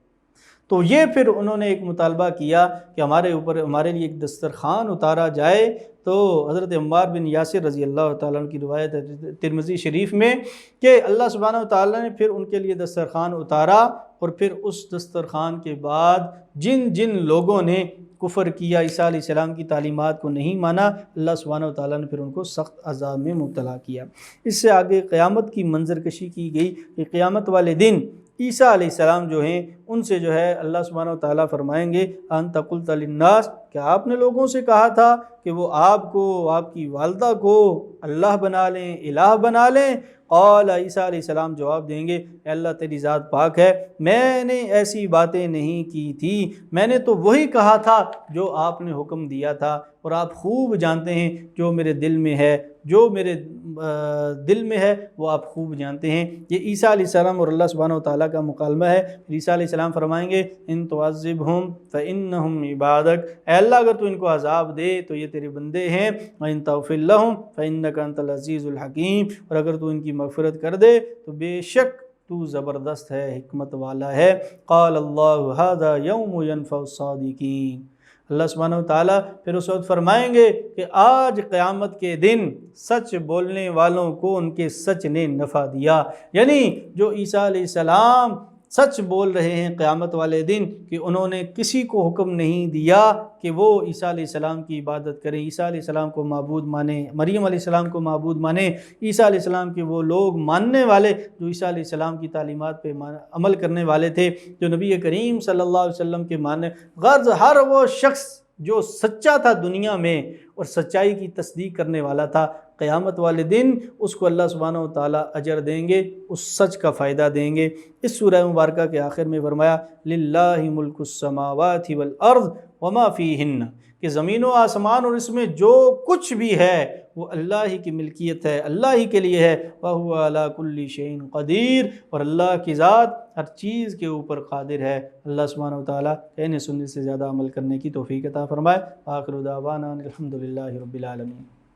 تو یہ پھر انہوں نے ایک مطالبہ کیا کہ ہمارے اوپر ہمارے لیے ایک دسترخوان اتارا جائے۔ تو حضرت عمار بن یاسر رضی اللہ تعالیٰ عنہ کی روایت ہے ترمذی شریف میں کہ اللہ سبحانہ و تعالیٰ نے پھر ان کے لیے دسترخوان اتارا، اور پھر اس دسترخوان کے بعد جن جن لوگوں نے کفر کیا، عیسیٰ علیہ السلام کی تعلیمات کو نہیں مانا، اللہ سبحانہ و تعالیٰ نے پھر ان کو سخت عذاب میں مبتلا کیا۔ اس سے آگے قیامت کی منظر کشی کی گئی کہ قیامت والے دن عیسیٰ علیہ السلام جو ہیں ان سے جو ہے اللہ سبحانہ و تعالیٰ فرمائیں گے انت قلت للناس، کہ آپ نے لوگوں سے کہا تھا کہ وہ آپ کو، آپ کی والدہ کو اللہ بنا لیں، الہ بنا لیں، قال عیسیٰ علیہ السلام جواب دیں گے اے اللہ تیری ذات پاک ہے، میں نے ایسی باتیں نہیں کی تھی، میں نے تو وہی کہا تھا جو آپ نے حکم دیا تھا، اور آپ خوب جانتے ہیں جو میرے دل میں ہے، جو میرے دل میں ہے وہ آپ خوب جانتے ہیں۔ یہ عیسیٰ علیہ السلام اور اللہ سبحانہ و تعالیٰ کا مکالمہ ہے۔ عیسیٰ علیہ السلام فرمائیں گے ان تعذبہم فإنہم عبادک، اے اللہ اگر تو ان کو عذاب دے تو یہ تیرے بندے ہیں، وإن تغفر لہم فإنک انت العزیز الحکیم، اور اگر تو ان کی مغفرت کر دے تو بے شک تو زبردست ہے، حکمت والا ہے۔ قال اللہ ھذا یوم ینفع الصادقین، اللہ سبحانہ و تعالیٰ پھر اس وقت فرمائیں گے کہ آج قیامت کے دن سچ بولنے والوں کو ان کے سچ نے نفع دیا، یعنی جو عیسیٰ علیہ السلام سچ بول رہے ہیں قیامت والے دن کہ انہوں نے کسی کو حکم نہیں دیا کہ وہ عیسیٰ علیہ السلام کی عبادت کریں، عیسیٰ علیہ السلام کو معبود مانیں، مریم علیہ السلام کو معبود مانیں، عیسیٰ علیہ السلام کے وہ لوگ ماننے والے جو عیسیٰ علیہ السلام کی تعلیمات پہ عمل کرنے والے تھے، جو نبی کریم صلی اللہ علیہ وسلم کے ماننے، غرض ہر وہ شخص جو سچا تھا دنیا میں اور سچائی کی تصدیق کرنے والا تھا، قیامت والے دن اس کو اللہ سبحانہ و تعالیٰ اجر دیں گے، اس سچ کا فائدہ دیں گے۔ اس سورہ مبارکہ کے آخر میں فرمایا للہ ملک السماوات والارض وما فیہن، کہ زمین و آسمان اور اس میں جو کچھ بھی ہے وہ اللہ ہی کی ملکیت ہے، اللہ ہی کے لیے ہے، وَهُوَ عَلَى كُلِّ شَيْءٍ قدیر، اور اللہ کی ذات ہر چیز کے اوپر قادر ہے۔ اللہ سبحانہ و تعالیٰ کہنے سننے سے زیادہ عمل کرنے کی توفیق عطا فرمائے۔ آخر دعوانا الحمدللہ رب العالمین۔